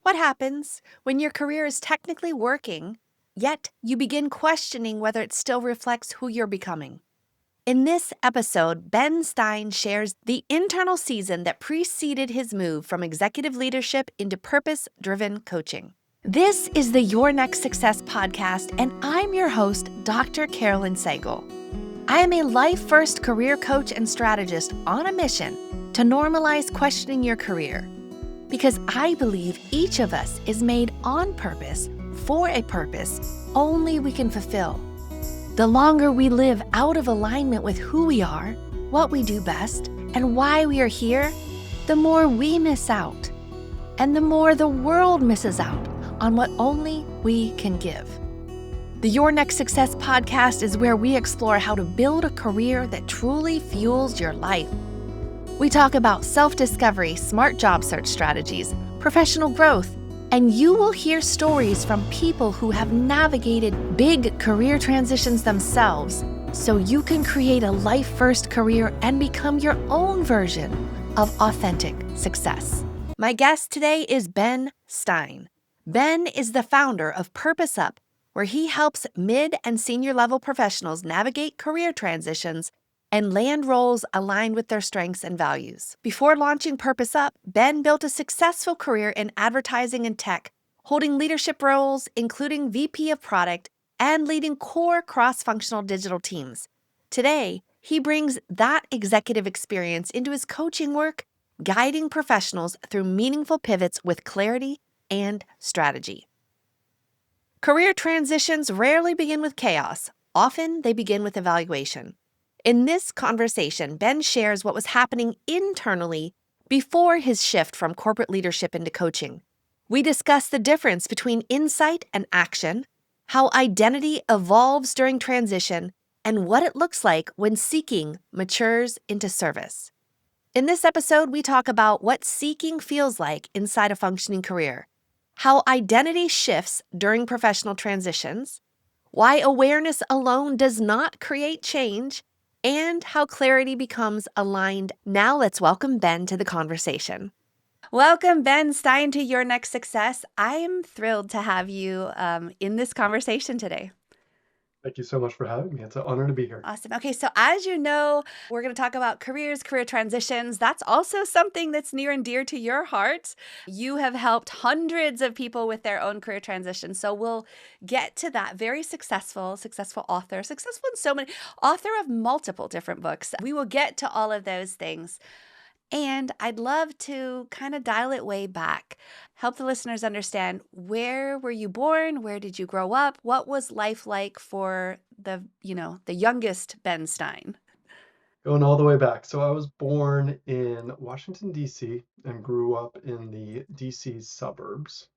What happens when your career is technically working, yet you begin questioning whether it still reflects who you're becoming? In this episode, Ben Stein shares the internal season that preceded his move from executive leadership into purpose driven coaching. This is the Your Next Success podcast, and I'm your host, Dr. Carolyn Sagal. I am a life first career coach and strategist on a mission to normalize questioning your career. Because I believe each of us is made on purpose for a purpose only we can fulfill. The longer we live out of alignment with who we are, what we do best, and why we are here, the more we miss out, and the more the world misses out on what only we can give. The Your Next Success podcast is where we explore how to build a career that truly fuels your life. We talk about self-discovery, smart job search strategies, professional growth, and you will hear stories from people who have navigated big career transitions themselves so you can create a life-first career and become your own version of authentic success. My guest today is Ben Stein. Ben is the founder of Purpose Up, where he helps mid and senior level professionals navigate career transitions and land roles aligned with their strengths and values. Before launching Purpose Up, Ben built a successful career in advertising and tech, holding leadership roles, including VP of Product, and leading core cross-functional digital teams. Today, he brings that executive experience into his coaching work, guiding professionals through meaningful pivots with clarity and strategy. Career transitions rarely begin with chaos. Often, they begin with evaluation. In this conversation, Ben shares what was happening internally before his shift from corporate leadership into coaching. We discuss the difference between insight and action, how identity evolves during transition, and what it looks like when seeking matures into service. In this episode, we talk about what seeking feels like inside a functioning career, how identity shifts during professional transitions, why awareness alone does not create change, and how clarity becomes aligned. Now let's welcome Ben to the conversation. Welcome, Ben Stein, to Your Next Success. I am thrilled to have you in this conversation today. Thank you so much for having me. It's an honor to be here. Awesome. Okay, so as you know, we're going to talk about careers, career transitions. That's also something that's near and dear to your heart. You have helped hundreds of people with their own career transitions. So we'll get to that. Very successful author, successful in so many, author of multiple different books. We will get to all of those things. And I'd love to kind of dial it way back, help the listeners understand, where were you born? Where did you grow up? What was life like for the youngest Ben Stein? Going all the way back. So I was born in Washington, D.C. and grew up in the D.C. suburbs.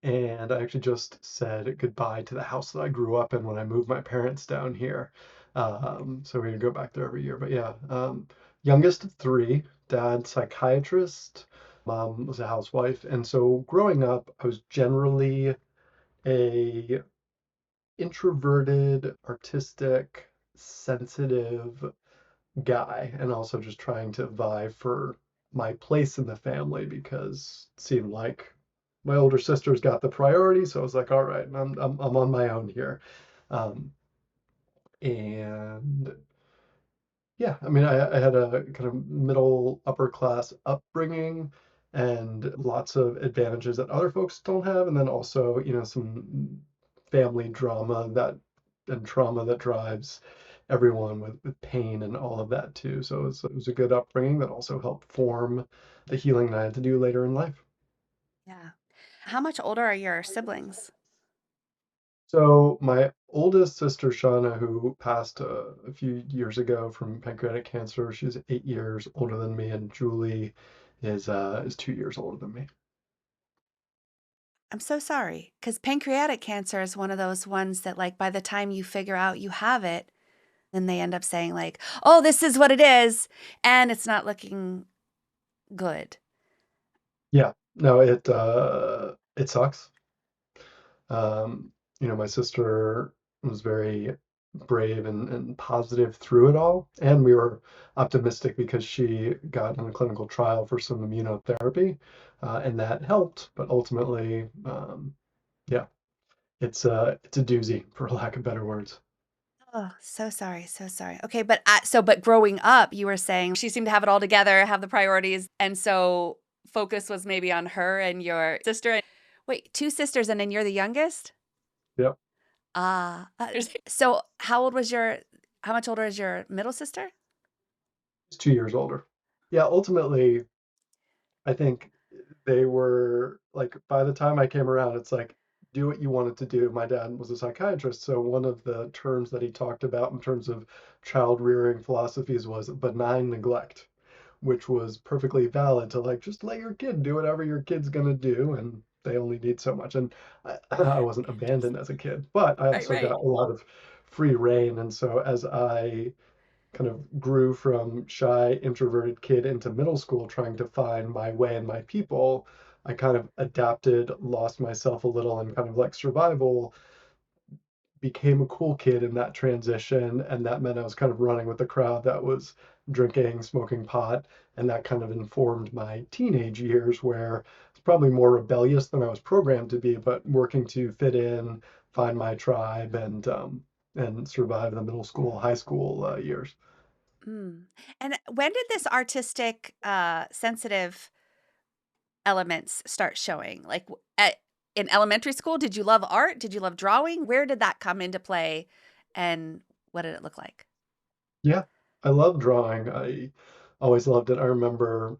And I actually just said goodbye to the house that I grew up in when I moved my parents down here. So we go back there every year. But yeah, youngest of three, dad psychiatrist, mom was a housewife. And so growing up, I was generally a introverted, artistic, sensitive guy, and also just trying to vie for my place in the family because it seemed like my older sisters got the priority. So I was like, all right, I'm on my own here. Um, and yeah, I mean, I had a kind of middle upper class upbringing and lots of advantages that other folks don't have. And then also, some family drama that and trauma that drives everyone with pain and all of that too. So it was a good upbringing that also helped form the healing that I had to do later in life. Yeah. How much older are your siblings? So my oldest sister Shauna, who passed a few years ago from pancreatic cancer, she's 8 years older than me, and Julie is 2 years older than me. I'm so sorry, because pancreatic cancer is one of those ones that, like, by the time you figure out you have it, then they end up saying, like, oh, this is what it is, and it's not looking good. Yeah, no, it sucks. My sister was very brave and positive through it all. And we were optimistic because she got on a clinical trial for some immunotherapy, and that helped. But ultimately, yeah, it's a doozy, for lack of better words. Oh, so sorry, so sorry. Okay, but growing up, you were saying she seemed to have it all together, have the priorities, and so focus was maybe on her and your sister. Wait, two sisters, and then you're the youngest? Yep, So how much older is your middle sister? she's 2 years older. Yeah, ultimately, I think they were like, by the time I came around, it's like, do what you wanted to do. My dad was a psychiatrist, so one of the terms that he talked about in terms of child rearing philosophies was benign neglect, which was perfectly valid to like just let your kid do whatever your kid's gonna do, and they only need so much. And I wasn't abandoned as a kid, but I Right, also right. got a lot of free reign. And so as I kind of grew from shy, introverted kid into middle school trying to find my way and my people, I kind of adapted, lost myself a little, and kind of like survival became a cool kid in that transition. And that meant I was kind of running with the crowd that was drinking, smoking pot. And that kind of informed my teenage years where it's probably more rebellious than I was programmed to be, but working to fit in, find my tribe, and survive the middle school, high school years. Mm. And when did this artistic, sensitive elements start showing? Like in elementary school, did you love art? Did you love drawing? Where did that come into play and what did it look like? Yeah, I love drawing. I always loved it. I remember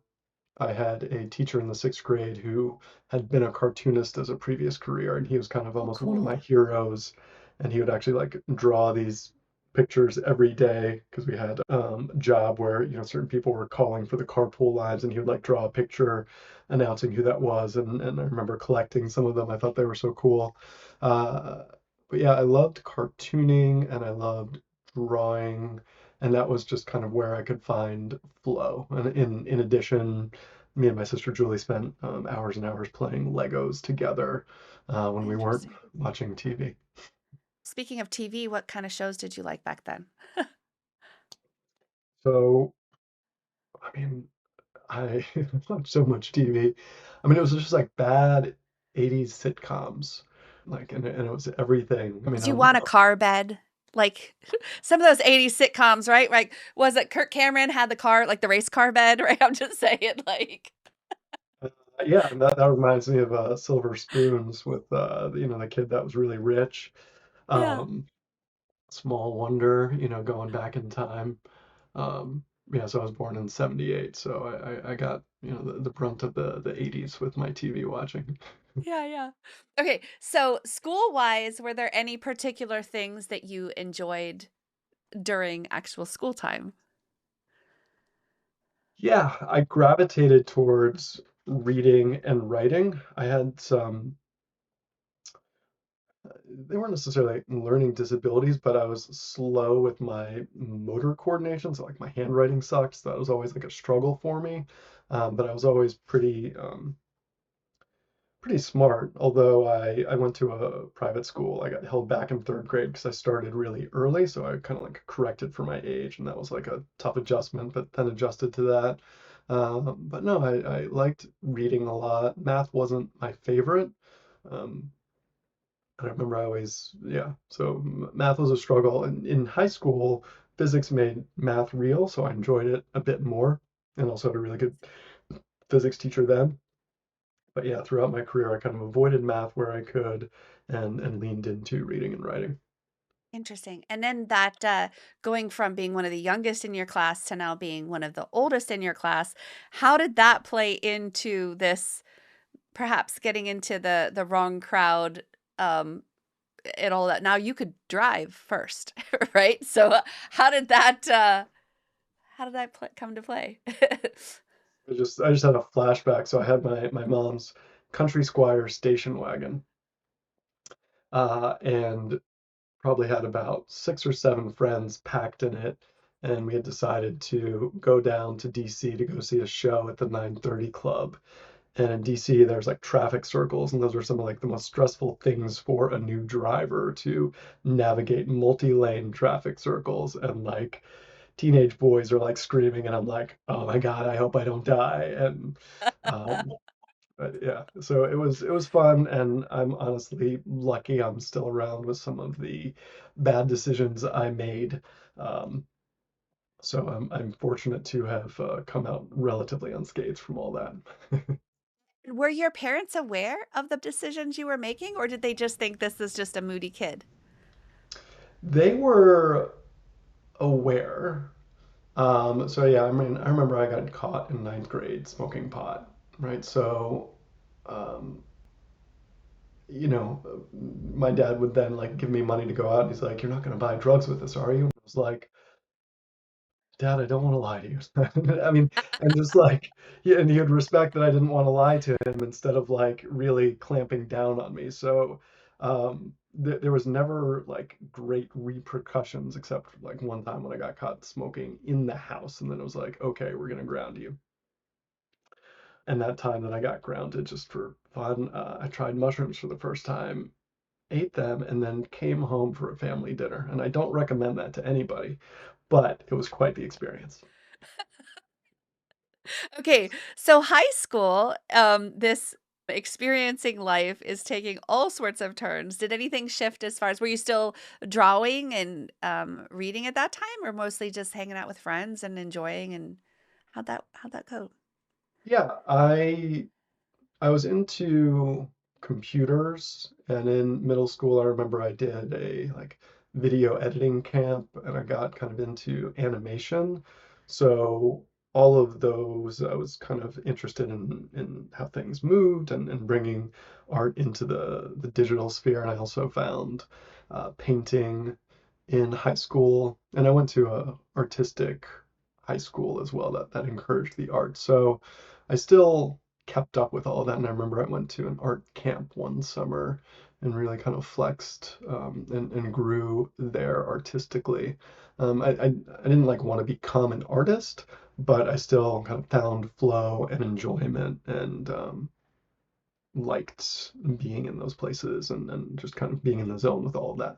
I had a teacher in the sixth grade who had been a cartoonist as a previous career, and he was kind of Oh, almost one of my cool. heroes. And he would actually like draw these pictures every day because we had a job where certain people were calling for the carpool lines, and he would like draw a picture announcing who that was. And I remember collecting some of them. I thought they were so cool. Uh, but yeah, I loved cartooning and I loved drawing, and that was just kind of where I could find flow. And in addition, me and my sister Julie spent hours and hours playing Legos together when we weren't Interesting. watching TV. Speaking of TV, what kind of shows did you like back then? So, I mean, I watched so much TV. I mean, it was just like bad 80s sitcoms. Like, and it was everything. I mean, Did you want a car bed? Like some of those 80s sitcoms, right? Like, was it Kirk Cameron had the car, like the race car bed, right? I'm just saying, like, uh, yeah, and that reminds me of Silver Spoons with, the kid that was really rich. yeah. Um, Small Wonder, going back in time. Yeah, so I was born in '78, so I got, the brunt of the '80s with my TV watching. Yeah, yeah. Okay, so school-wise, were there any particular things that you enjoyed during actual school time? Yeah, I gravitated towards reading and writing. I had some, they weren't necessarily learning disabilities, but I was slow with my motor coordination. So like my handwriting sucks. That was always like a struggle for me. But I was always pretty smart, although I went to a private school. I got held back in third grade because I started really early, so I kind of like corrected for my age, and that was like a tough adjustment, but then adjusted to that. But no, I liked reading a lot. Math wasn't my favorite. Um, and I remember I always, yeah, so math was a struggle. And in high school, physics made math real, so I enjoyed it a bit more, and also had a really good physics teacher then. But yeah, throughout my career, I kind of avoided math where I could, and leaned into reading and writing. Interesting. And then that going from being one of the youngest in your class to now being one of the oldest in your class, how did that play into this perhaps getting into the wrong crowd and all that? Now you could drive first, right? So how did that come to play? I just had a flashback. So I had my mom's Country Squire station wagon, and probably had about 6 or 7 friends packed in it, and we had decided to go down to DC to go see a show at the 9:30 Club. And in DC, there's like traffic circles, and those are some of like the most stressful things for a new driver to navigate multi-lane traffic circles. And like teenage boys are like screaming, and I'm like, oh my God, I hope I don't die. And um, but yeah, so it was fun, and I'm honestly lucky I'm still around with some of the bad decisions I made. Um, so I'm fortunate to have come out relatively unscathed from all that. Were your parents aware of the decisions you were making, or did they just think this is just a moody kid? They were aware. So yeah, I mean, I remember I got caught in ninth grade smoking pot, right? So, um, my dad would then like give me money to go out. And he's like, "You're not going to buy drugs with us, are you?" And I was like, "Dad, I don't want to lie to you." I mean, and just like, yeah, and he would respect that I didn't want to lie to him instead of like really clamping down on me. So, there was never like great repercussions except like one time when I got caught smoking in the house, and then it was like, okay, we're gonna ground you. And that time that I got grounded just for fun, I tried mushrooms for the first time, ate them, and then came home for a family dinner. And I don't recommend that to anybody, but it was quite the experience. Okay, so high school, this experiencing life is taking all sorts of turns. Did anything shift as far as were you still drawing and reading at that time, or mostly just hanging out with friends and enjoying? And how'd that go? Yeah, I was into computers, and in middle school, I remember I did a like video editing camp, and I got kind of into animation. So all of those, I was kind of interested in how things moved and bringing art into the digital sphere. And I also found painting in high school, and I went to a artistic high school as well that encouraged the arts. So I still kept up with all of that. And I remember I went to an art camp one summer and really kind of flexed and grew there artistically. I didn't like want to become an artist, but I still kind of found flow and enjoyment and liked being in those places and just kind of being in the zone with all of that.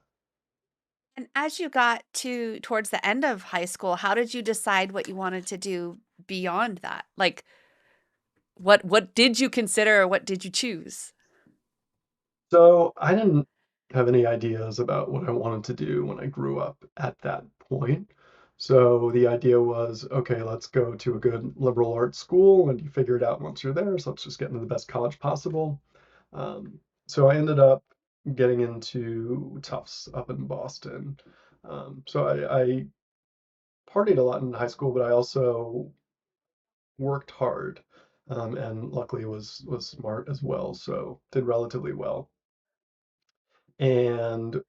And as you got to towards the end of high school, how did you decide what you wanted to do beyond that? Like what did you consider or what did you choose? So I didn't have any ideas about what I wanted to do when I grew up at that point. So the idea was, okay, let's go to a good liberal arts school, and you figure it out once you're there. So let's just get into the best college possible. So I ended up getting into Tufts up in Boston. So I partied a lot in high school, but I also worked hard, and luckily was smart as well. So did relatively well. And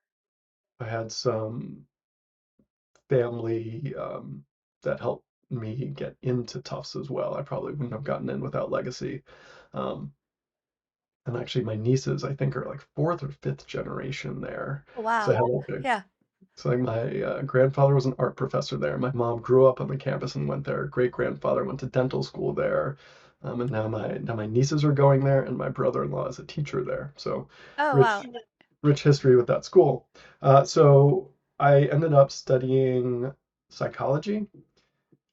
I had some family that helped me get into Tufts as well. I probably wouldn't have gotten in without legacy. Um, and actually, my nieces, I think, are like fourth or fifth generation there. Oh, So I wow. had like Yeah. so like my grandfather was an art professor there. My mom grew up on the campus and went there. Great grandfather went to dental school there. And now my nieces are going there, and my brother-in-law is a teacher there. So Oh, rich wow. rich history with that school. So I ended up studying psychology.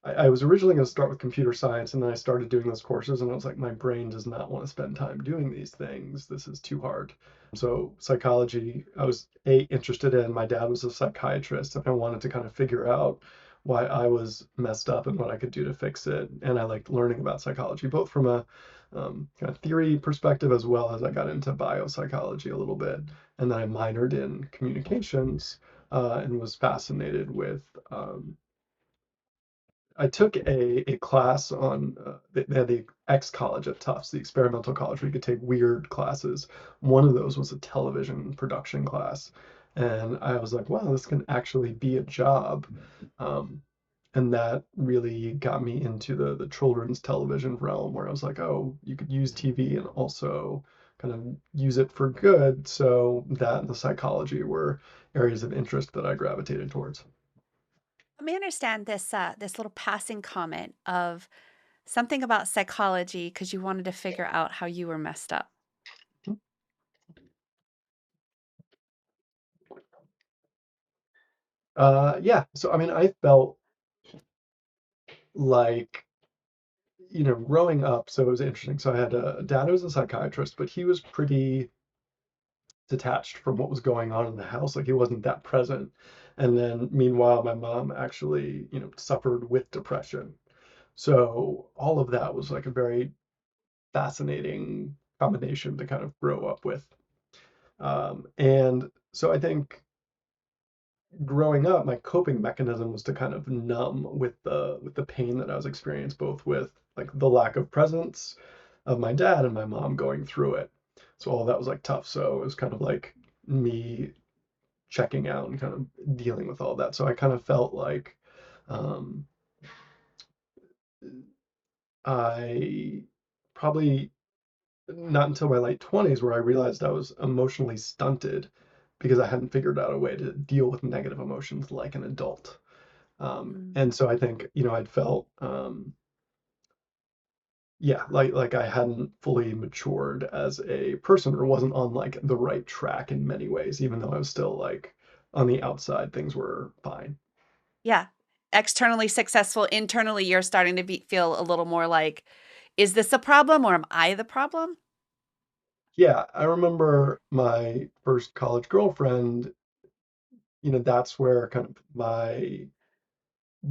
I was originally going to start with computer science, and then I started doing those courses, and I was like, my brain does not want to spend time doing these things. This is too hard. So psychology, I was interested in. My dad was a psychiatrist, and I wanted to kind of figure out why I was messed up and what I could do to fix it. And I liked learning about psychology, both from a kind of theory perspective as well as I got into biopsychology a little bit. And then I minored in communications and was fascinated with I took a class on they had the X college at Tufts, the experimental college where you could take weird classes. One of those was a television production class, and I was like, wow, this can actually be a job. Um, and that really got me into the children's television realm where I was like, oh, you could use TV and also kind of use it for good. So that and the psychology were areas of interest that I gravitated towards. Let me understand this little passing comment of Something about psychology because you wanted to figure out how you were messed up. Yeah. So I mean, I felt like, growing up, so it was interesting. So I had a dad who was a psychiatrist, but he was pretty detached from what was going on in the house. Like he wasn't that present. And then meanwhile, my mom actually, suffered with depression. So all of that was like a very fascinating combination to kind of grow up with. And so I think growing up, my coping mechanism was to kind of numb with the pain that I was experiencing, both with like the lack of presence of my dad and my mom going through it. So all that was like tough. So it was kind of like me checking out and kind of dealing with all that. So I kind of felt like um, I probably not until my late 20s where I realized I was emotionally stunted because I hadn't figured out a way to deal with negative emotions like an adult. Mm. And so I think, I'd felt, yeah, like I hadn't fully matured as a person or wasn't on like the right track in many ways, even though I was still like on the outside, things were fine. Yeah. Externally successful, internally, you're starting to feel a little more like, is this a problem or am I the problem? Yeah, I remember my first college girlfriend, that's where kind of my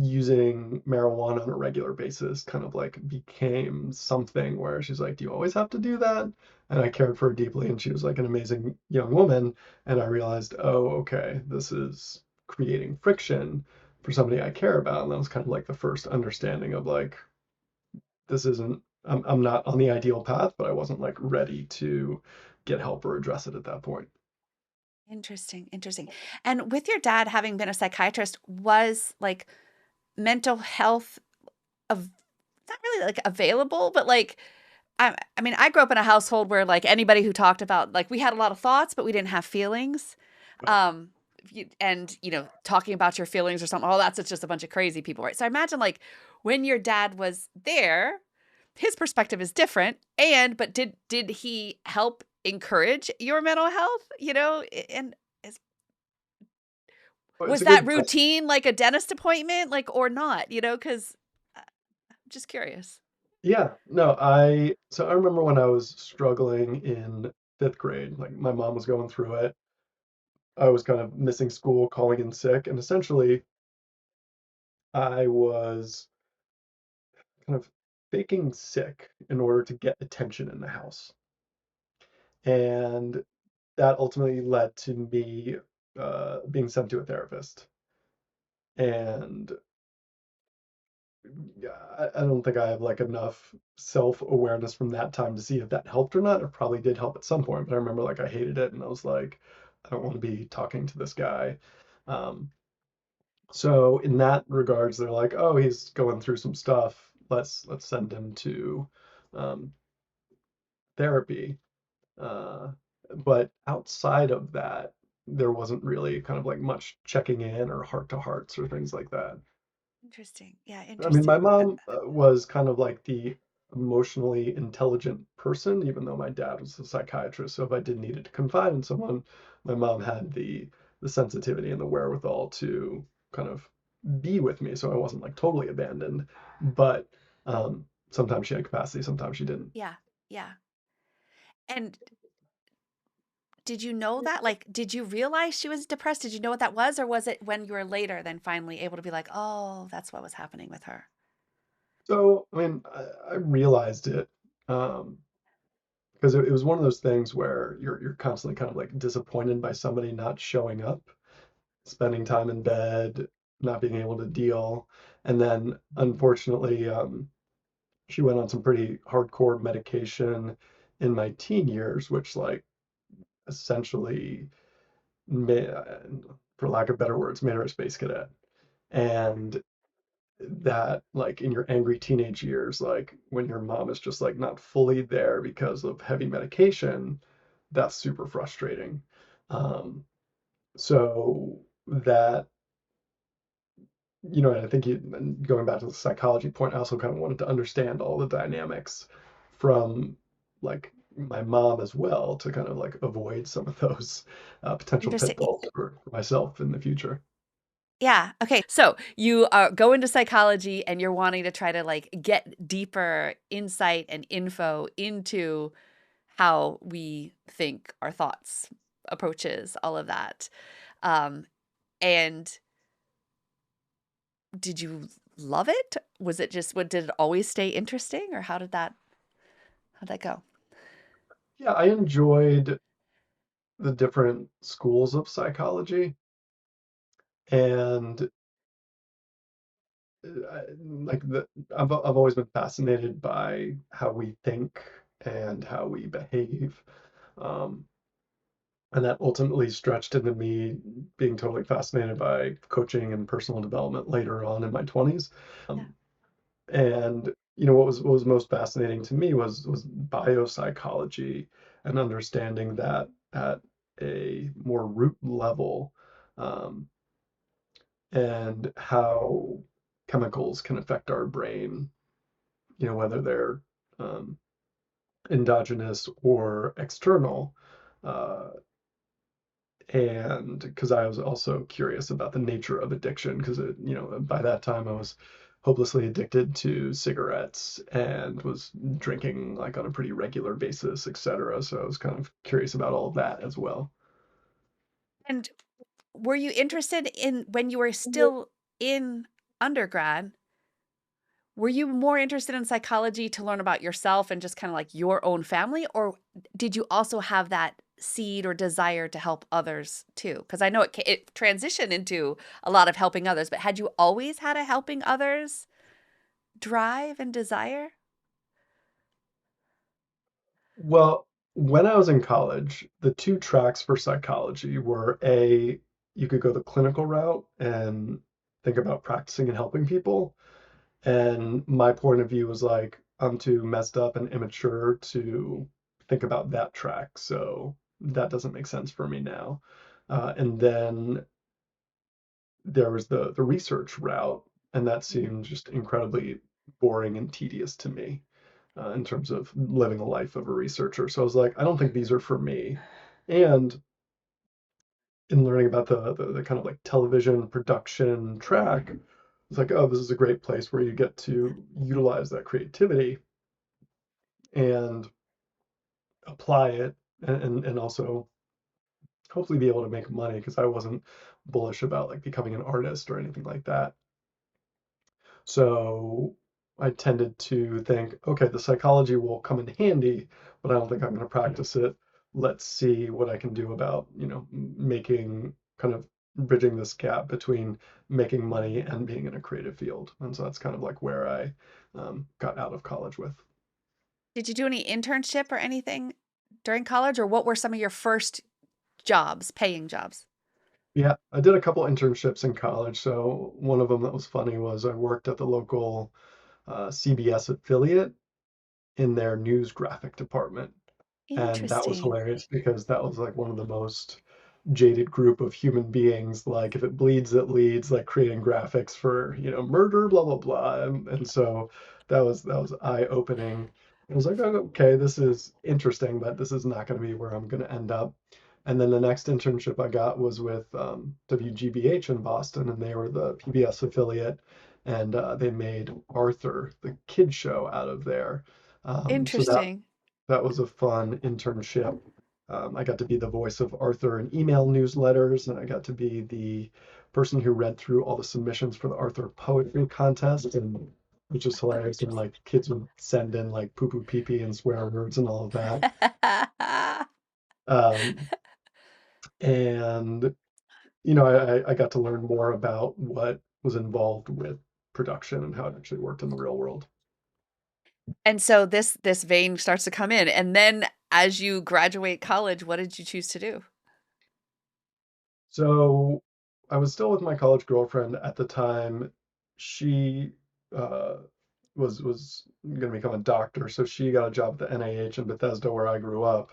using marijuana on a regular basis kind of like became something where she's like, "Do you always have to do that?" And I cared for her deeply, and she was like an amazing young woman. And I realized, oh, okay, this is creating friction for somebody I care about. And that was kind of like the first understanding of like, this isn't, I'm not on the ideal path, but I wasn't like ready to get help or address it at that point. Interesting, interesting. And with your dad having been a psychiatrist, was like mental health of not really like available, but like I mean, I grew up in a household where like anybody who talked about like we had a lot of thoughts, but we didn't have feelings. Right. Um, and talking about your feelings or something, oh, that's just a bunch of crazy people, right? So I imagine like when your dad was there, his perspective is different. And but did he help encourage your mental health? And is, But it's was a that good question. routine like a dentist appointment, like or not? Because I'm just curious. Yeah, no, I remember when I was struggling in fifth grade, like my mom was going through it. I was kind of missing school, calling in sick, and essentially I was kind of faking sick in order to get attention in the house. And that ultimately led to me being sent to a therapist. And yeah, I don't think I have like enough self-awareness from that time to see if that helped or not. It probably did help at some point, but I remember like I hated it and I was like, I don't want to be talking to this guy. Um, so in that regards, they're like, oh, he's going through some stuff. Let's send him to um, therapy. Uh, but outside of that, there wasn't really kind of like much checking in or heart to hearts or things like that. Interesting. Yeah, I mean, my interesting. mom was kind of like the emotionally intelligent person, even though my dad was a psychiatrist. So if I did needed to confide in someone, my mom had the sensitivity and the wherewithal to kind of be with me, so I wasn't like totally abandoned. But sometimes she had capacity, sometimes she didn't. Yeah, yeah. And did you know that? Like, did you realize she was depressed? Did you know what that was? Or was it when you were later then finally able to be like, oh, that's what was happening with her? So I mean, I realized it um, because it was one of those things where you're constantly kind of like disappointed by somebody not showing up, spending time in bed, not being able to deal. And then unfortunately, she went on some pretty hardcore medication in my teen years, which like essentially made, for lack of better words, made her a space cadet. And that like in your angry teenage years, like when your mom is just like not fully there because of heavy medication, that's super frustrating. Um, so that And I think and going back to the psychology point, I also kind of wanted to understand all the dynamics from like my mom as well to kind of like avoid some of those potential Interesting. pitfalls for myself in the future. Yeah. Okay. So you go into psychology and you're wanting to try to like get deeper insight and info into how we think, our thoughts, approaches, all of that. Um, and did you love it? Was it just what did it always stay interesting or how'd that go? Yeah, I enjoyed the different schools of psychology, and like I've always been fascinated by how we think and how we behave. Um, and that ultimately stretched into me being totally fascinated by coaching and personal development later on in my 20s. Yeah. And what was most fascinating to me was biopsychology and understanding that at a more root level, um, and how chemicals can affect our brain, whether they're um, endogenous or external. Uh, and because I was also curious about the nature of addiction, because by that time I was hopelessly addicted to cigarettes and was drinking like on a pretty regular basis, etc. So I was kind of curious about all of that as well. And were you interested in when you were still in undergrad? Were you more interested in psychology to learn about yourself and just kind of like your own family, or did you also have that seed or desire to help others too? Because I know it transitioned into a lot of helping others, but had you always had a helping others drive and desire? Well, when I was in college, the two tracks for psychology were you could go the clinical route and think about practicing and helping people. And my point of view was like, I'm too messed up and immature to think about that track. So that doesn't make sense for me now. And then there was the research route, and that Mhm. seemed just incredibly boring and tedious to me in terms of living a life of a researcher. So I was like, I don't think these are for me. And in learning about the kind of like television production track, it's like, oh, this is a great place where you get to utilize that creativity and apply it, and also hopefully be able to make money, because I wasn't bullish about like becoming an artist or anything like that. So I tended to think, okay, the psychology will come in handy, but I don't think I'm going to practice it. Let's see what I can do about, making kind of bridging this gap between making money and being in a creative field. And so that's kind of like where I got out of college with. Did you do any internship or anything during college, or what were some of your first jobs, paying jobs? Yeah, I did a couple internships in college. So one of them that was funny was I worked at the local CBS affiliate in their news graphic department. And that was Interesting. hilarious because that was like one of the most jaded group of human beings. Like if it bleeds, it leads, like creating graphics for, murder, blah, blah, blah. And so that was eye-opening. I was like, oh, okay, this is interesting, but this is not going to be where I'm going to end up. And then the next internship I got was with WGBH in Boston, and they were the PBS affiliate, and they made Arthur, the kid show, out of there. So Interesting. that was a fun internship. I got to be the voice of Arthur in email newsletters, and I got to be the person who read through all the submissions for the Arthur poetry contest, and which is hilarious. And like kids would send in like poo poo pee pee and swear words and all of that. Um, and I got to learn more about what was involved with production and how it actually worked in the real world. And so this vein starts to come in, and then as you graduate college, what did you choose to do? So I was still with my college girlfriend at the time. She uh, was going to become a doctor, so she got a job at the NIH in Bethesda, where I grew up.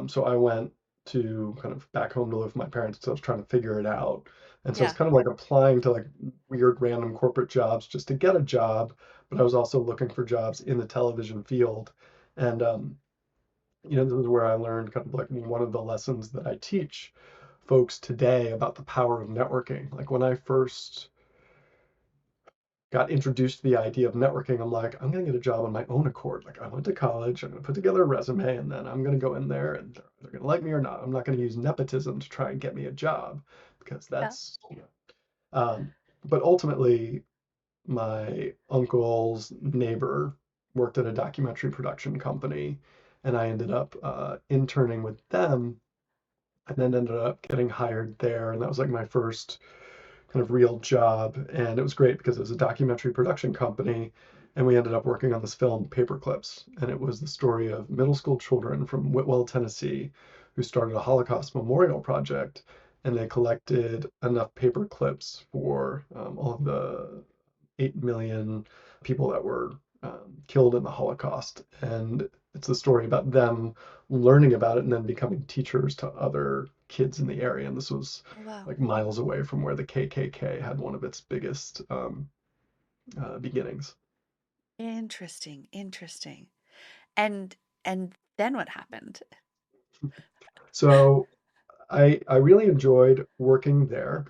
So I went to kind of back home to live with my parents because I was trying to figure it out. And so it's Yeah. kind of like applying to like weird random corporate jobs just to get a job, but I was also looking for jobs in the television field. And this is where I learned kind of like one of the lessons that I teach folks today about the power of networking. Like when I first got introduced to the idea of networking, I'm like, I'm going to get a job on my own accord. Like I went to college, I'm going to put together a resume, and then I'm going to go in there and they're going to like me or not. I'm not going to use nepotism to try and get me a job because Yeah. that's, but ultimately, my uncle's neighbor worked at a documentary production company, and I ended up interning with them and then ended up getting hired there. And that was like my first kind of real job. And it was great because it was a documentary production company. And we ended up working on this film, Paperclips. And it was the story of middle school children from Whitwell, Tennessee, who started a Holocaust memorial project. And they collected enough paper clips for all of the 8 million people that were killed in the Holocaust. And it's a story about them learning about it and then becoming teachers to other kids in the area. And this was Oh, wow. like miles away from where the KKK had one of its biggest beginnings. Interesting. Interesting. And and then what happened? So I really enjoyed working there.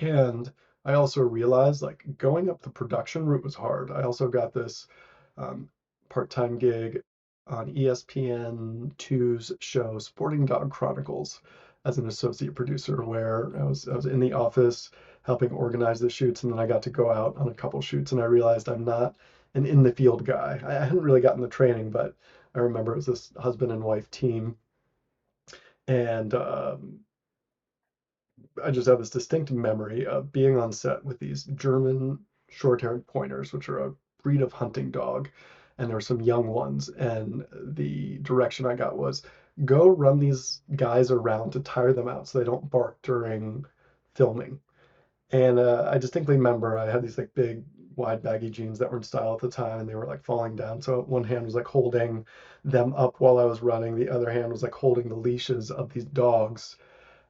And I also realized like going up the production route was hard. I also got this um, part-time gig on ESPN 2's show Sporting Dog Chronicles as an associate producer, where I was in the office helping organize the shoots, and then I got to go out on a couple shoots, and I realized I'm not an in the field guy. I hadn't really gotten the training, but I remember it was this husband and wife team, and I just have this distinct memory of being on set with these German short-haired pointers, which are a breed of hunting dog, and there were some young ones. And the direction I got was go run these guys around to tire them out so they don't bark during filming. And I distinctly remember I had these like big, wide, baggy jeans that were in style at the time, and they were like falling down. So one hand was like holding them up while I was running, the other hand was like holding the leashes of these dogs,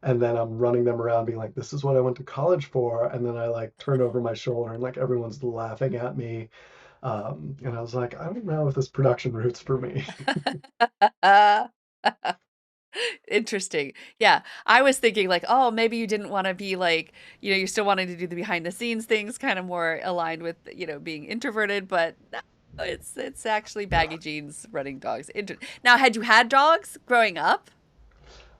and then I'm running them around being like, this is what I went to college for. And then I like turn over my shoulder and like everyone's laughing at me. And I was like, I don't know if this production route's for me. Interesting. Yeah. I was thinking like, oh, maybe you didn't want to be like, you still wanted to do the behind the scenes things, kind of more aligned with, being introverted, but no, it's actually baggy jeans, running dogs. Now, had you had dogs growing up?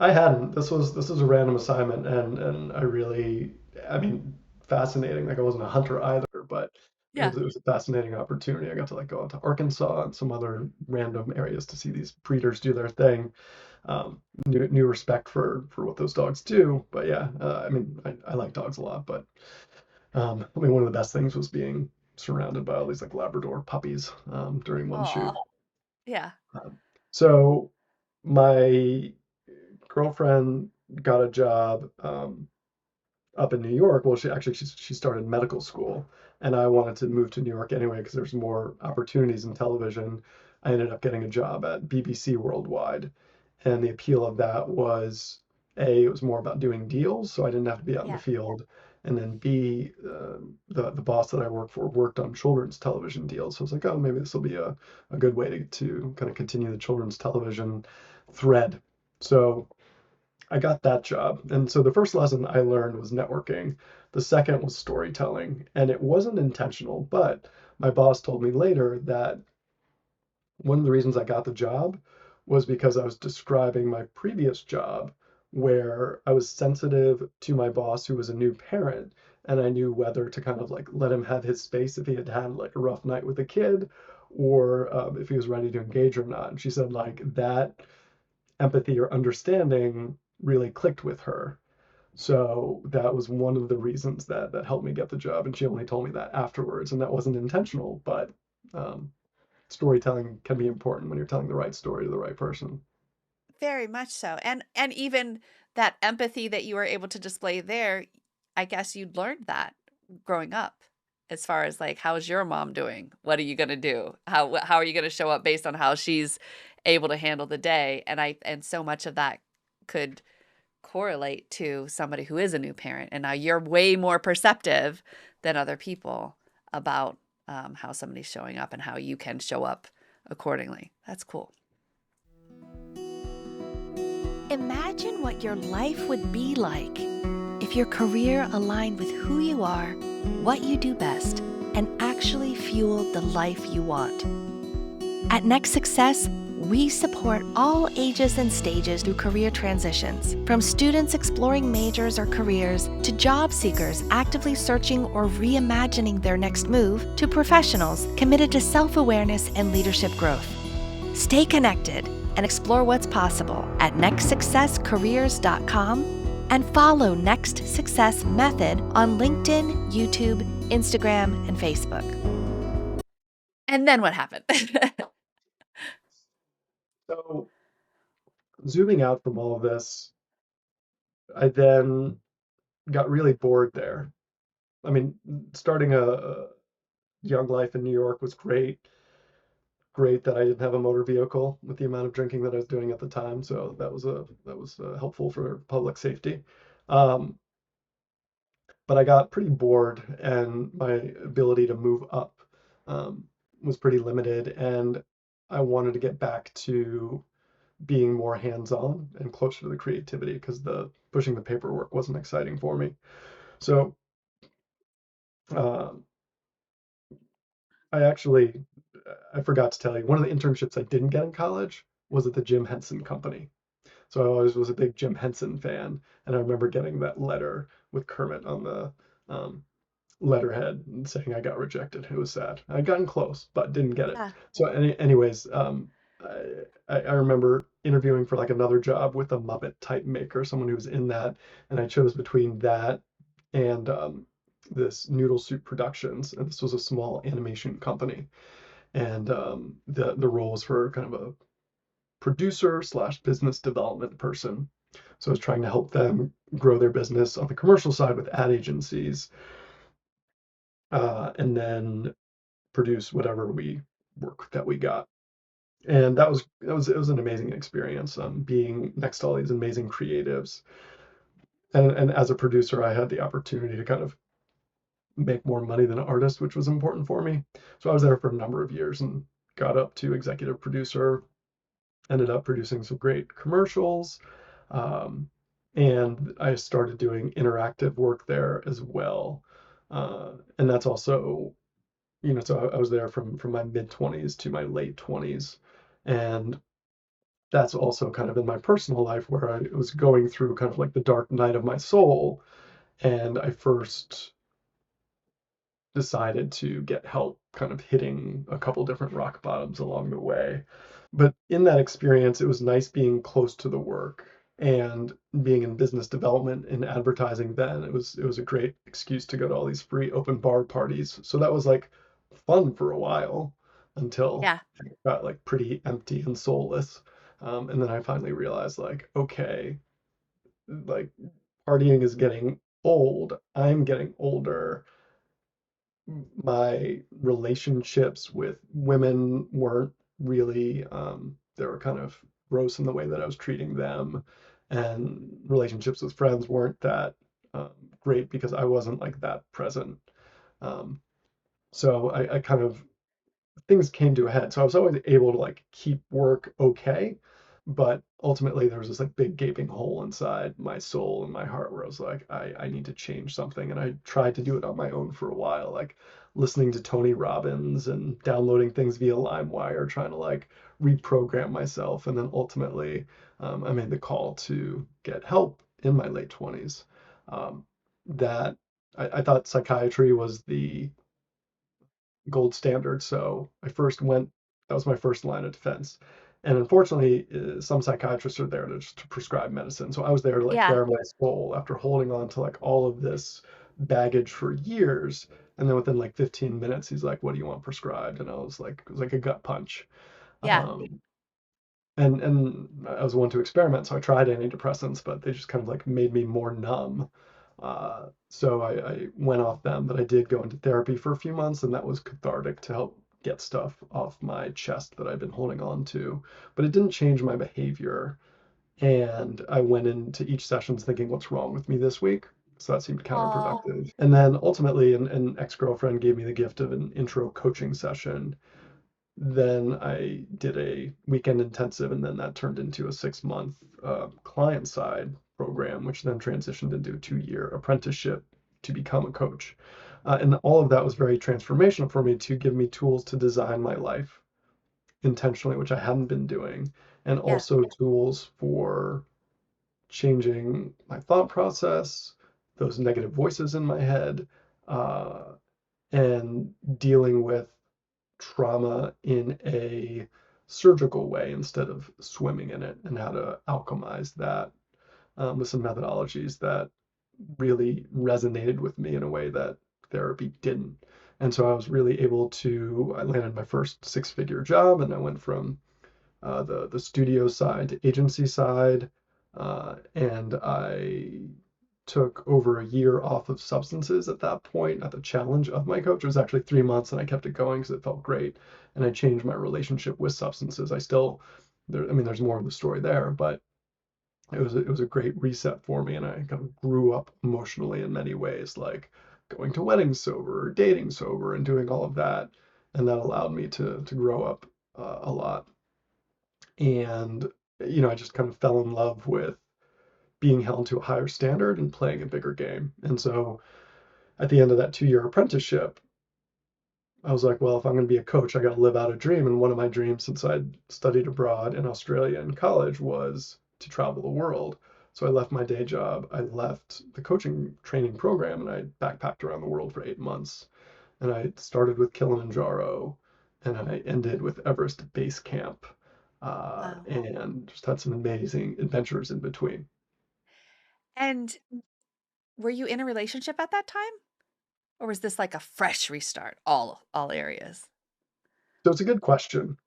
I hadn't. This was a random assignment, and I really, I mean, fascinating. Like I wasn't a hunter either, but it Yeah. was it was a fascinating opportunity. I got to like go out to Arkansas and some other random areas to see these breeders do their thing. New respect for what those dogs do. But yeah, I mean, I like dogs a lot, but I mean, one of the best things was being surrounded by all these like Labrador puppies during one Aw. shoot. Yeah. So my girlfriend got a job up in New York. Well, she started medical school, and I wanted to move to New York anyway because there's more opportunities in television. I ended up getting a job at BBC Worldwide, and the appeal of that was A, it was more about doing deals, so I didn't have to be out in the Yeah. field, and then B, the boss that I worked for worked on children's television deals, so I was like, oh, maybe this will be a good way to kind of continue the children's television thread. So I got that job. And so the first lesson I learned was networking. The second was storytelling. And it wasn't intentional, but my boss told me later that one of the reasons I got the job was because I was describing my previous job where I was sensitive to my boss who was a new parent, and I knew whether to kind of like let him have his space if he had had like a rough night with a kid, or if he was ready to engage or not. And she said like that empathy or understanding really clicked with her. So that was one of the reasons that helped me get the job. And she only told me that afterwards, and that wasn't intentional, but um, storytelling can be important when you're telling the right story to the right person. Very much so. And even that empathy that you were able to display there, I guess you'd learned that growing up as far as like how's your mom doing? What are you going to do? How are you going to show up based on how she's able to handle the day? And so much of that could correlate to somebody who is a new parent. And now you're way more perceptive than other people about how somebody's showing up and how you can show up accordingly. That's cool. Imagine what your life would be like if your career aligned with who you are, what you do best, and actually fueled the life you want. At Next Success, we support all ages and stages through career transitions, from students exploring majors or careers to job seekers actively searching or reimagining their next move to professionals committed to self-awareness and leadership growth. Stay connected and explore what's possible at nextsuccesscareers.com and follow Next Success Method on LinkedIn, YouTube, Instagram, and Facebook. And then what happened? So zooming out from all of this, I then got really bored there. I mean, starting a young life in New York was great. Great that I didn't have a motor vehicle with the amount of drinking that I was doing at the time. So that was helpful for public safety. Um, but I got pretty bored, and my ability to move up um, was pretty limited, and I wanted to get back to being more hands-on and closer to the creativity because the pushing the paperwork wasn't exciting for me. So uh, I actually I forgot to tell you, one of the internships I didn't get in college was at the Jim Henson Company. So I always was a big Jim Henson fan, and I remember getting that letter with Kermit on the um, letterhead and saying I got rejected. It was sad. I'd gotten close, but didn't get it. Yeah. So anyways, I remember interviewing for like another job with a Muppet type maker, someone who was in that, and I chose between that and this Noodle Soup Productions, and this was a small animation company, and the role was for kind of a producer slash business development person. So I was trying to help them grow their business on the commercial side with ad agencies, and then produce whatever we work that we got. And it was an amazing experience, being next to all these amazing creatives. And as a producer, I had the opportunity to kind of make more money than an artist, which was important for me. So I was there for a number of years and got up to executive producer, ended up producing some great commercials. Um, and I started doing interactive work there as well. And that's also, so I was there from my mid 20s to my late 20s. And that's also kind of in my personal life where I was going through kind of like the dark night of my soul. And I first decided to get help kind of hitting a couple different rock bottoms along the way. But in that experience, it was nice being close to the work and being in business development and advertising then. It was a great excuse to go to all these free open bar parties. So that was like fun for a while until Yeah. it got like pretty empty and soulless. And then I finally realized like, okay, like partying is getting old. I'm getting older. My relationships with women weren't really they were kind of gross in the way that I was treating them, and relationships with friends weren't that great because I wasn't like that present. um, so I kind of things came to a head. So I was always able to like keep work okay, but ultimately there was this like big gaping hole inside my soul and my heart where I was like, I need to change something. And I tried to do it on my own for a while, like listening to Tony Robbins and downloading things via LimeWire, trying to like reprogram myself. And then ultimately, I made the call to get help in my late 20s. That I thought psychiatry was the gold standard. So I first went, that was my first line of defense. And unfortunately, some psychiatrists are there to just to prescribe medicine. So I was there to like Yeah. bare my soul after holding on to like all of this baggage for years. And then within like 15 minutes, he's like, "What do you want prescribed?" And I was like, it was like a gut punch. Yeah. Um, and I was one to experiment, so I tried antidepressants, but they just kind of like made me more numb. So I went off them, but I did go into therapy for a few months, and that was cathartic to help get stuff off my chest that I've been holding on to. But it didn't change my behavior. And I went into each session thinking, what's wrong with me this week? So that seemed Oh, counterproductive. And then ultimately, an ex-girlfriend gave me the gift of an intro coaching session. Then I did a weekend intensive, and then that turned into a 6-month client side program, which then transitioned into a 2-year apprenticeship to become a coach. And all of that was very transformational for me to give me tools to design my life intentionally, which I hadn't been doing, and yeah. also tools for changing my thought process, those negative voices in my head, uh, and dealing with trauma in a surgical way instead of swimming in it, and how to alchemize that with some methodologies that really resonated with me in a way that therapy didn't. And so I was really able to, I landed my first 6-figure job, and I went from the studio side to agency side, and I took over a year off of substances at that point at the challenge of my coach. It was actually 3 months, and I kept it going because it felt great. And I changed my relationship with substances. I still, there, I mean, there's more of the story there, but it was a great reset for me, and I kind of grew up emotionally in many ways, like going to weddings sober, dating sober, and doing all of that, and that allowed me to grow up a lot. And I just kind of fell in love with being held to a higher standard and playing a bigger game. And so at the end of that 2-year apprenticeship, I was like, well, if I'm going to be a coach, I got to live out a dream. And one of my dreams since I'd studied abroad in Australia in college was to travel the world. So I left my day job, I left the coaching training program, and I backpacked around the world for 8 months. And I started with Kilimanjaro, and I ended with Everest Base Camp, Wow. and just had some amazing adventures in between. And were you in a relationship at that time? Or was this like a fresh restart, all areas? So it's a good question.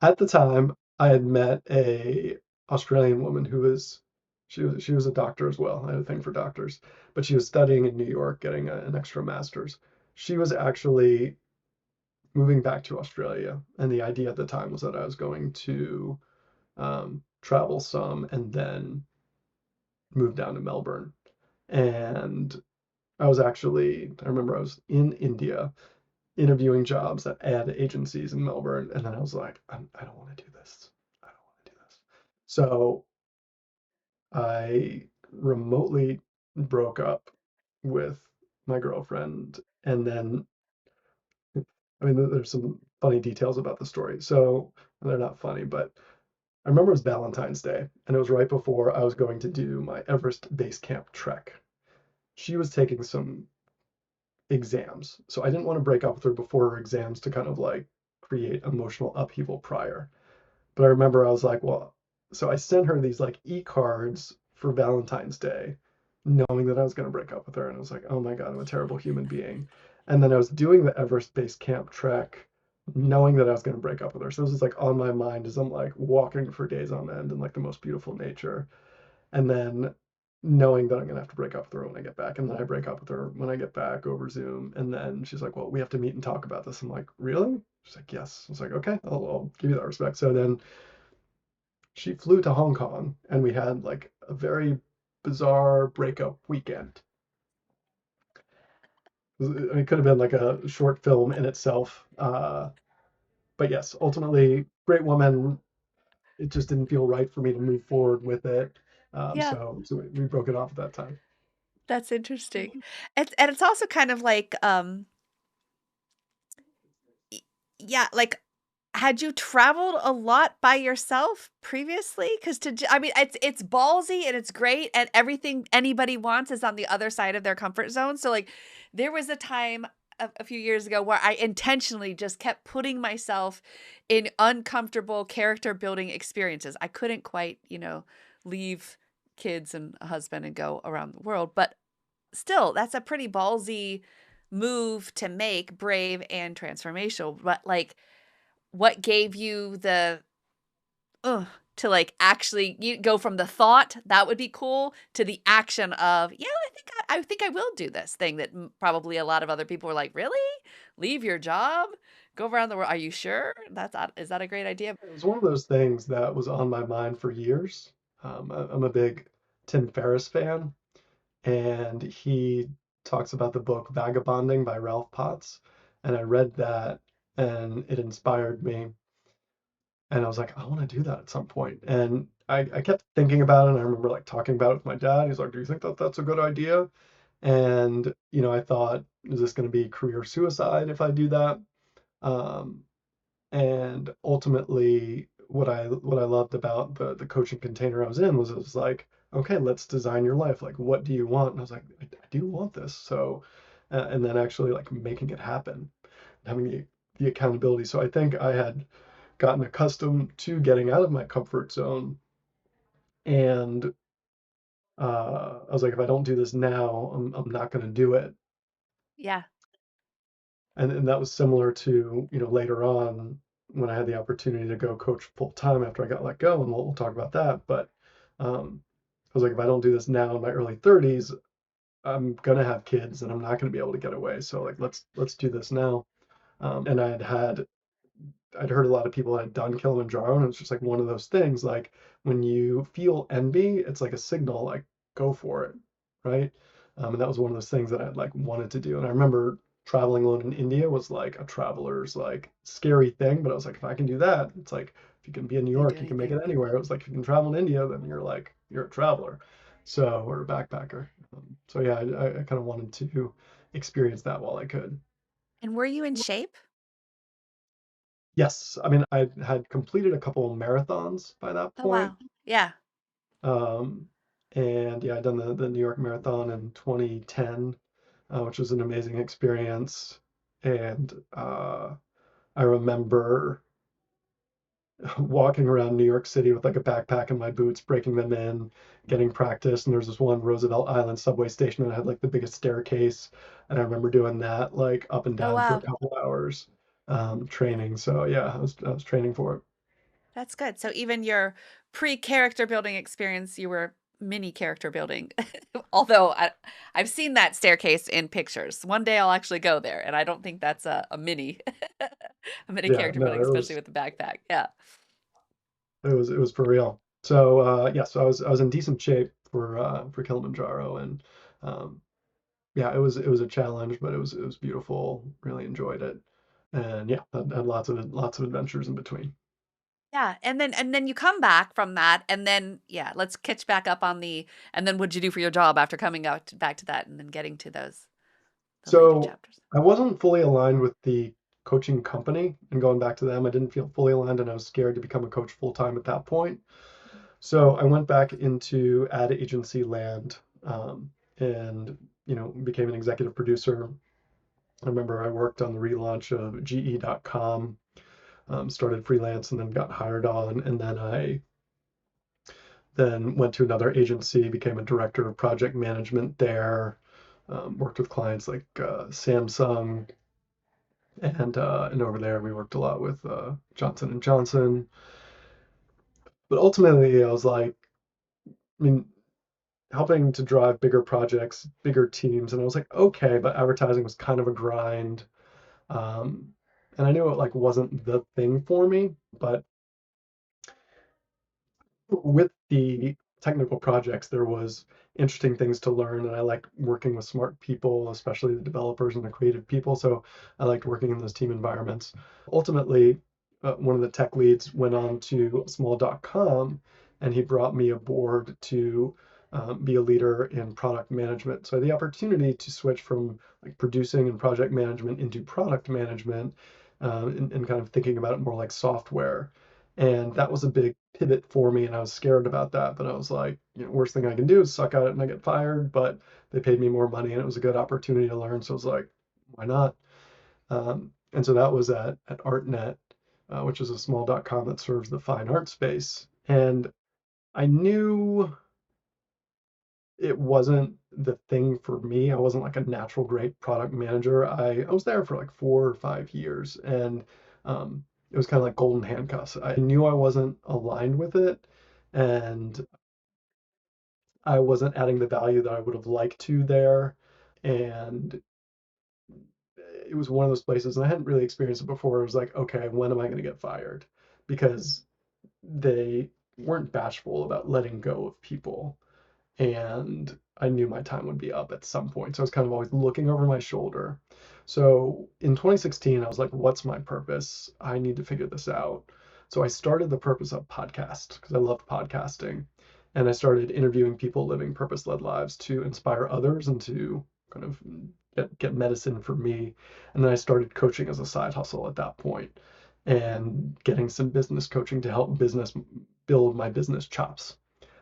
At the time, I had met a Australian woman who was she was a doctor as well. I had a thing for doctors, but she was studying in New York, getting an extra master's. She was actually moving back to Australia, and the idea at the time was that I was going to travel some and then move down to Melbourne. And I remember I was in India interviewing jobs at ad agencies in Melbourne, and then I was like, I don't want to do this. I don't want to do this. So I remotely broke up with my girlfriend, and then I mean, there's some funny details about the story. So they're not funny, but I remember it was Valentine's Day, and it was right before I was going to do my Everest Base Camp trek. She was taking some exams, so I didn't want to break up with her before her exams to kind of like create emotional upheaval prior. But I remember I was like, well, so I sent her these like e-cards for Valentine's Day, knowing that I was going to break up with her. And I was like, oh my God, I'm a terrible human being. And then I was doing the Everest Base Camp trek, knowing that I was going to break up with her. So this was like on my mind as I'm like walking for days on end in like the most beautiful nature. And then knowing that I'm going to have to break up with her when I get back. And then I break up with her when I get back over Zoom. And then she's like, well, we have to meet and talk about this. I'm like, really? She's like, yes. I was like, okay, I'll give you that respect. So then she flew to Hong Kong, and we had like a very bizarre breakup weekend. It could have been like a short film in itself. But yes, ultimately, great woman. It just didn't feel right for me to move forward with it. Yeah, So we broke it off at that time. that's interesting. And it's also kind of like, y yeah, like, had you traveled a lot by yourself previously? Because I mean, it's ballsy and it's great, and everything anybody wants is on the other side of their comfort zone. So, like, there was a time a few years ago where I intentionally just kept putting myself in uncomfortable character building experiences. I couldn't quite, leave kids and a husband and go around the world, but still, that's a pretty ballsy move to make, brave and transformational. But, like, what gave you the ugh, to, like, actually you go from the thought, "That would be cool," to the action of, "Yeah, I think I will do this thing," that probably a lot of other people were like, "Really? Leave your job? Go around the world. Are you sure? Is that a great idea? It was one of those things that was on my mind for years. I'm a big Tim Ferriss fan, and he talks about the book Vagabonding by Ralph Potts. And I read that and it inspired me. And I was like, I want to do that at some point. And I kept thinking about it. And I remember like talking about it with my dad. He's like, do you think that that's a good idea? And, I thought, is this going to be career suicide if I do that? Um, and ultimately, what I loved about the coaching container I was in was it was like, okay, let's design your life. Like, what do you want? And I was like, I do want this. So, and then actually like making it happen, having the accountability. So I think I had gotten accustomed to getting out of my comfort zone, and I was like, if I don't do this now, I'm not going to do it. Yeah. And that was similar to, later on when I had the opportunity to go coach full time after I got let go, and we'll talk about that. But I was like, if I don't do this now in my early 30s, I'm gonna have kids and I'm not gonna be able to get away. So like, let's do this now. And I'd heard a lot of people had done Kilimanjaro, and it's just like one of those things. Like when you feel envy, it's like a signal, like go for it, right? And that was one of those things that I'd like wanted to do. And I remember traveling alone in India was like a traveler's like scary thing, but I was like, if I can do that, it's like if you can be in New You do York, you can make it anything. anywhere. It was like if you can travel in India, then you're a traveler, so or a backpacker. So yeah, I kind of wanted to experience that while I could. And were you in shape? Yes, I mean, I had completed a couple of marathons by that Oh, point. wow. Yeah. Um, and yeah, I'd done the New York Marathon in 2010, which was an amazing experience. And I remember walking around New York City with like a backpack and my boots, breaking them in, getting practice. And there's this one Roosevelt Island subway station that had like the biggest staircase. And I remember doing that like up and Oh, down for a wow. couple hours, training. So yeah, I was training for it. That's good. So even your pre-character building experience, you were mini character building. Although I've seen that staircase in pictures. One day I'll actually go there, and I don't think that's a mini a mini Yeah, character no, building, especially with the backpack. Yeah. it was for real. So yeah, so I was in decent shape for Kilimanjaro, and yeah, it was a challenge, but it was beautiful. Really enjoyed it, and yeah, had lots of adventures in between. Yeah. And then you come back from that, and then yeah, let's catch back up on the and then what'd you do for your job after coming out back to that and then getting to the later So chapters. I wasn't fully aligned with the coaching company, and going back to them, I didn't feel fully aligned, and I was scared to become a coach full time at that point. So I went back into ad agency land, and became an executive producer. I remember I worked on the relaunch of GE.com, started freelance and then got hired on. And then I then went to another agency, became a director of project management there, worked with clients like Samsung. And over there, we worked a lot with Johnson and Johnson. But ultimately, I was like, I mean, helping to drive bigger projects, bigger teams. And I was like, okay, but advertising was kind of a grind. Um, and I knew it like wasn't the thing for me, but with the technical projects, there was interesting things to learn, and I liked working with smart people, especially the developers and the creative people. So I liked working in those team environments. Ultimately, one of the tech leads went on to small.com, and he brought me aboard to be a leader in product management. So I had the opportunity to switch from like producing and project management into product management, and kind of thinking about it more like software. And that was a big pivot for me, and I was scared about that. But I was like, worst thing I can do is suck at it and I get fired. But they paid me more money, and it was a good opportunity to learn. So I was like, why not? And so that was at ArtNet, which is a small.com that serves the fine art space. And I knew it wasn't the thing for me. I wasn't like a natural great product manager. I was there for like 4 or 5 years, and it was kind of like golden handcuffs. I knew I wasn't aligned with it, and I wasn't adding the value that I would have liked to there. And it was one of those places, and I hadn't really experienced it before. It was like, okay, when am I going to get fired? Because they weren't bashful about letting go of people, and I knew my time would be up at some point. So I was kind of always looking over my shoulder. So in 2016, I was like, what's my purpose? I need to figure this out. So I started the Purpose Up podcast because I loved podcasting. And I started interviewing people living purpose-led lives to inspire others and to kind of get medicine for me. And then I started coaching as a side hustle at that point and getting some business coaching to help business build my business chops.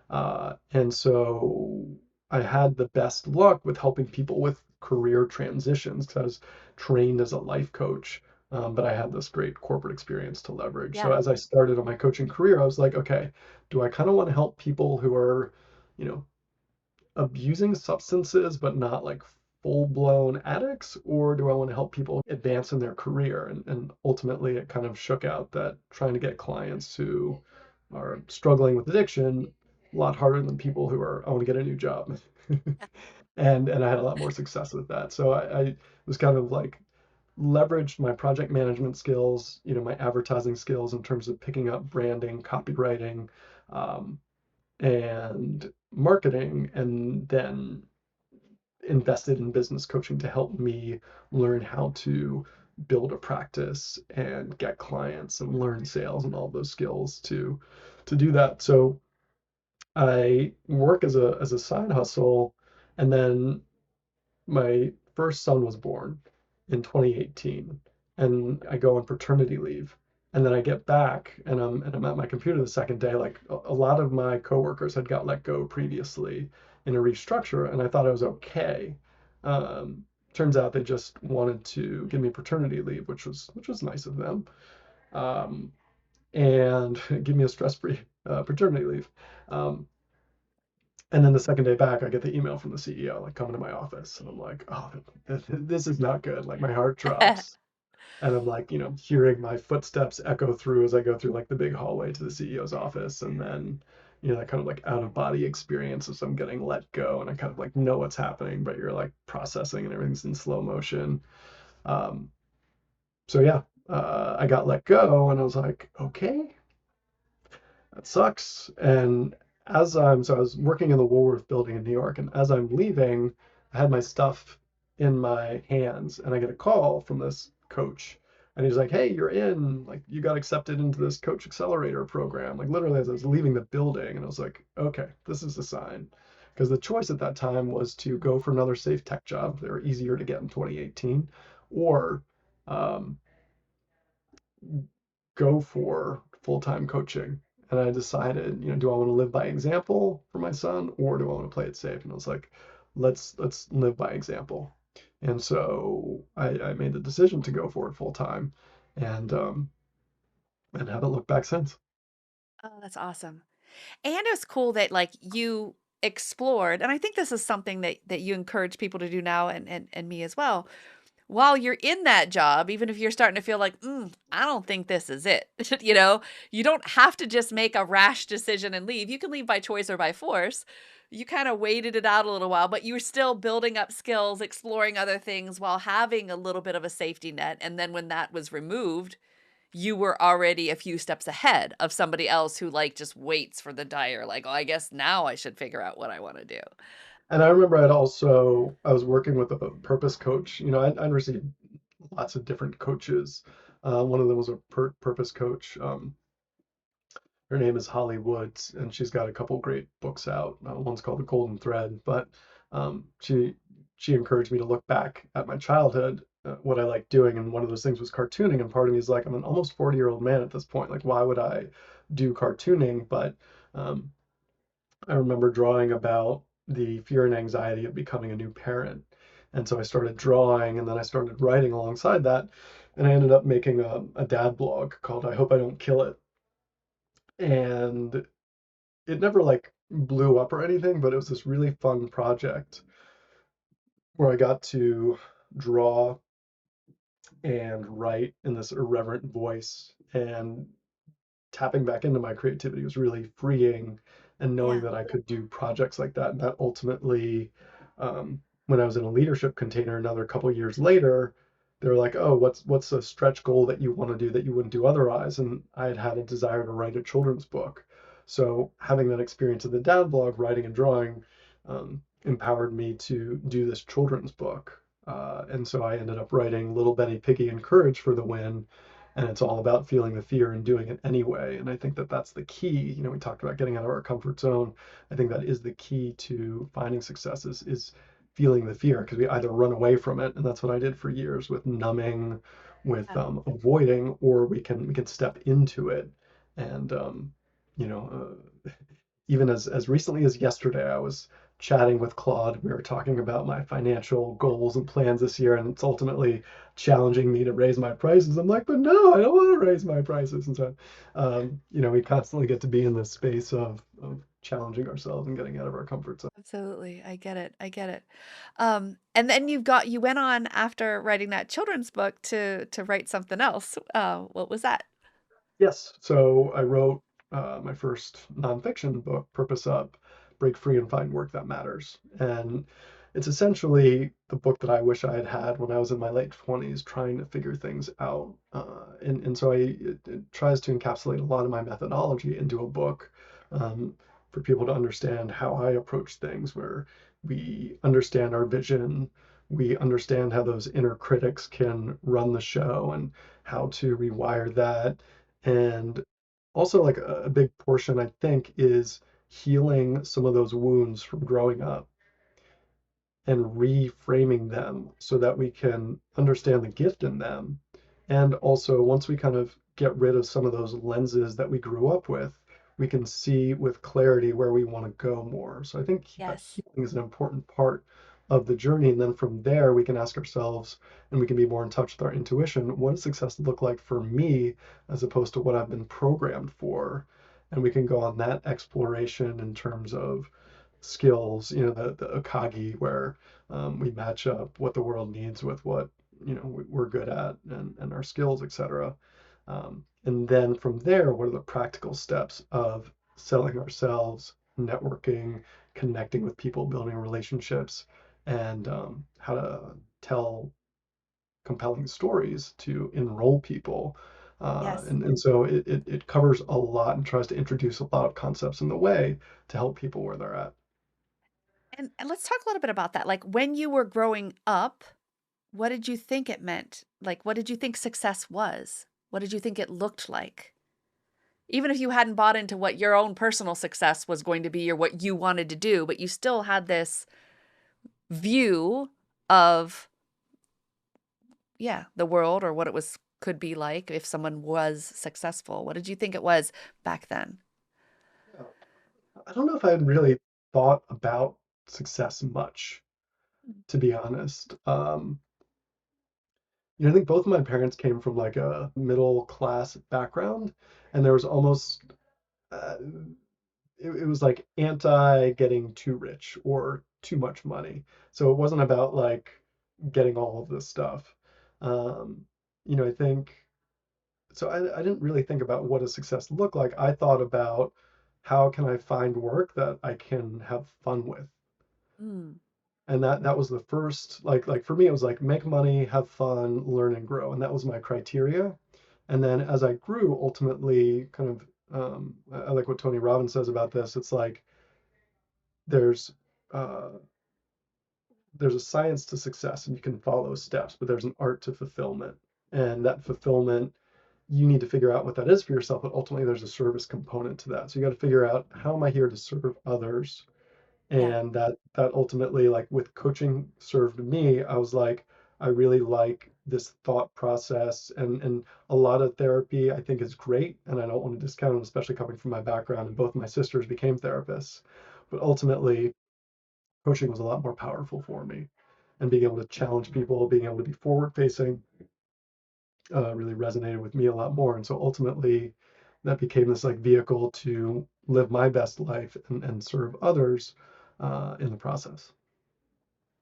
And so I had the best luck with helping people with career transitions because I was trained as a life coach, but I had this great corporate experience to leverage. So Yeah. as I started on my coaching career, I was like, okay, do I kind of want to help people who are, you know, abusing substances, but not like full-blown addicts, or do I want to help people advance in their career? And ultimately, it kind of shook out that trying to get clients who are struggling with addiction a lot harder than people who are, I want to get a new job. And I had a lot more success with that. So I was kind of like leveraged my project management skills, my advertising skills in terms of picking up branding, copywriting, um, and marketing, and then invested in business coaching to help me learn how to build a practice and get clients and learn sales and all those skills to do that. So I work as a side hustle, and then my first son was born in 2018, and I go on paternity leave. And then I get back, and I'm at my computer the second day. Like a lot of my coworkers had got let go previously in a restructure, and I thought I was okay. Um, Turns out they just wanted to give me paternity leave, which was nice of them, um, and give me a stress-free paternity leave. Um, and then the second day back, I get the email from the CEO, like coming to my office, and I'm like, oh, this is not good. Like my heart drops, and I'm like, hearing my footsteps echo through as I go through like the big hallway to the CEO's office, and then, that kind of like out of body experience as I'm getting let go, and I kind of like know what's happening, but you're like processing, and everything's in slow motion. Um, so yeah, I got let go, and I was like, okay, that sucks. And so I was working in the Woolworth building in New York, and as I'm leaving, I had my stuff in my hands, and I get a call from this coach, and he's like, "Hey, you're in. Like, you got accepted into this coach accelerator program." Like literally, as I was leaving the building, and I was like, "Okay, this is a sign." Because the choice at that time was to go for another safe tech job. They were easier to get in 2018, or um, go for full-time coaching. And I decided, do I want to live by example for my son, or do I want to play it safe? And I was like, let's live by example. And so I made the decision to go for it full time, and haven't looked back since. Oh, that's awesome. And it was cool that like you explored, and I think this is something that you encourage people to do now and me as well. While you're in that job, even if you're starting to feel like, I don't think this is it, you don't have to just make a rash decision and leave. You can leave by choice or by force. You kind of waited it out a little while, but you were still building up skills, exploring other things while having a little bit of a safety net. And then when that was removed, you were already a few steps ahead of somebody else who like just waits for the dire, like, oh, I guess now I should figure out what I want to do. And I remember I was working with a purpose coach. I'd received lots of different coaches. One of them was a purpose coach. Her name is Holly Woods, and she's got a couple great books out. One's called The Golden Thread, but she encouraged me to look back at my childhood, what I liked doing, and one of those things was cartooning. And part of me is like, I'm an almost 40-year-old man at this point. Like, why would I do cartooning? But um, I remember drawing about the fear and anxiety of becoming a new parent. And so I started drawing, and then I started writing alongside that. And I ended up making a dad blog called I Hope I Don't Kill It. And it never like blew up or anything, but it was this really fun project where I got to draw and write in this irreverent voice, and tapping back into my creativity was really freeing, and knowing Yeah. that I could do projects like that. And that ultimately, when I was in a leadership container another couple years later, they're like, oh, what's a stretch goal that you want to do that you wouldn't do otherwise? And I had had a desire to write a children's book. So having that experience in the dad blog, writing and drawing, empowered me to do this children's book. And so I ended up writing Little Benny Piggy and Courage for the Win. And it's all about feeling the fear and doing it anyway. And I think that that's the key. We talked about getting out of our comfort zone. I think that is the key to finding successes is feeling the fear, because we either run away from it, and that's what I did for years with numbing, with Yeah. avoiding, or we can step into it. And you know, even as recently as yesterday, I was chatting with Claude. We were talking about my financial goals and plans this year, and it's ultimately challenging me to raise my prices. I'm like, but no, I don't want to raise my prices. And so, we constantly get to be in this space of challenging ourselves and getting out of our comfort zone. Absolutely. I get it. I get it. And then you went on after writing that children's book to write something else. What was that? Yes. So I wrote my first nonfiction book, Purpose Up, Break Free and Find Work That Matters. And it's essentially the book that I wish I had had when I was in my late 20s trying to figure things out. And so it tries to encapsulate a lot of my methodology into a book, um, for people to understand how I approach things, where we understand our vision, we understand how those inner critics can run the show, and how to rewire that. And also, like a big portion, I think, is healing some of those wounds from growing up and reframing them so that we can understand the gift in them. And also, once we kind of get rid of some of those lenses that we grew up with, we can see with clarity where we want to go more. So I think that Yes. healing is an important part of the journey. And then from there, we can ask ourselves, and we can be more in touch with our intuition. What does success look like for me as opposed to what I've been programmed for? And we can go on that exploration in terms of skills, the Akagi, where we match up what the world needs with what we're good at, and our skills, etc. And then from there, what are the practical steps of selling ourselves, networking, connecting with people, building relationships, and how to tell compelling stories to enroll people. Yes. And so it covers a lot and tries to introduce a lot of concepts in the way to help people where they're at. And let's talk a little bit about that. Like when you were growing up, what did you think it meant? Like what did you think success was? What did you think it looked like? Even if you hadn't bought into what your own personal success was going to be or what you wanted to do, but you still had this view of, yeah, the world or what it was could be like if someone was successful. What did you think it was back then? Yeah. I don't know if I had really thought about success much, to be honest. I think both of my parents came from like a middle class background, and there was almost uh, it was like anti getting too rich or too much money. So it wasn't about like getting all of this stuff. Um, I think so. I didn't really think about what does success look like. I thought about how can I find work that I can have fun with. Mm, And that was the first, like for me, it was like make money, have fun, learn and grow, and that was my criteria. And then as I grew, ultimately, kind of, I like what Tony Robbins says about this. It's like there's uh, there's a science to success, and you can follow steps, but there's an art to fulfillment, and that fulfillment, you need to figure out what that is for yourself. But ultimately, there's a service component to that. So you got to figure out, how am I here to serve others? yeah. And that ultimately, like with coaching served me, I was like, I really like this thought process, and a lot of therapy I think is great, and I don't want to discount it, especially coming from my background, and both my sisters became therapists. But ultimately, coaching was a lot more powerful for me, and being able to challenge people, being able to be forward facing, really resonated with me a lot more. And so ultimately, that became this like vehicle to live my best life, and serve others in the process.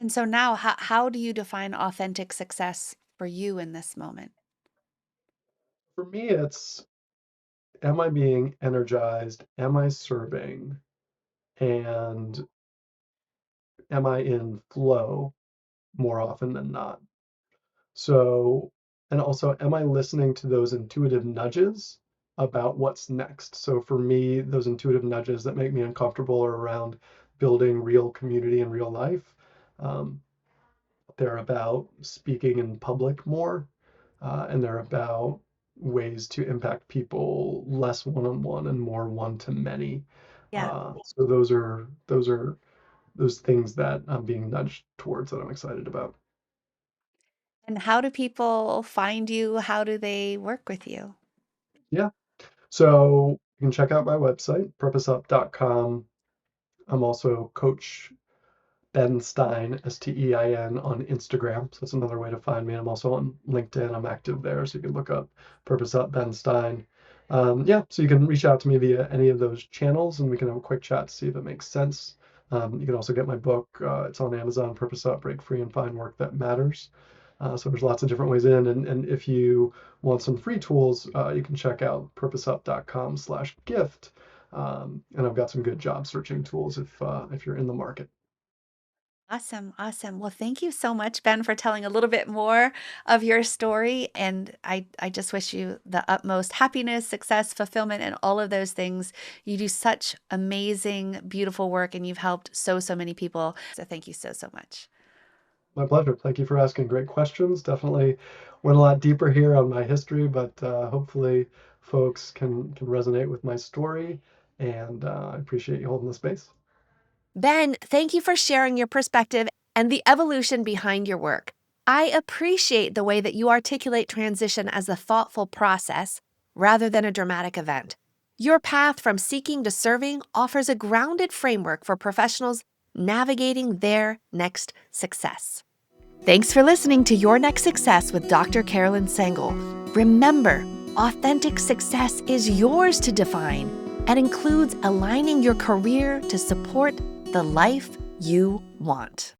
And so now, how do you define authentic success for you in this moment? For me, it's, am I being energized? Am I serving? And am I in flow more often than not? So, and also, am I listening to those intuitive nudges about what's next? So for me, those intuitive nudges that make me uncomfortable are around building real community in real life. Um, they're about speaking in public more, and they're about ways to impact people less one-on-one and more one-to-many. Yeah. So those are those things that I'm being nudged towards that I'm excited about. And how do people find you? How do they work with you? Yeah. So you can check out my website, purposeup.com. I'm also Coach Ben Stein, Stein, on Instagram. So that's another way to find me. I'm also on LinkedIn. I'm active there, so you can look up Purpose Up Ben Stein. Yeah, so you can reach out to me via any of those channels, and we can have a quick chat to see if it makes sense. You can also get my book. It's on Amazon, Purpose Up, Break Free and Find Work That Matters. So there's lots of different ways in. And if you want some free tools, you can check out purposeup.com/gift. And I've got some good job searching tools if you're in the market. Awesome. Awesome. Well, thank you so much, Ben, for telling a little bit more of your story. And I just wish you the utmost happiness, success, fulfillment, and all of those things. You do such amazing, beautiful work, and you've helped so many people. So thank you so much. My pleasure. Thank you for asking great questions. Definitely went a lot deeper here on my history, but hopefully folks can resonate with my story. And I appreciate you holding the space. Ben, thank you for sharing your perspective and the evolution behind your work. I appreciate the way that you articulate transition as a thoughtful process rather than a dramatic event. Your path from seeking to serving offers a grounded framework for professionals navigating their next success. Thanks for listening to Your Next Success with Dr. Carolyn Sangal. Remember, authentic success is yours to define and includes aligning your career to support the life you want.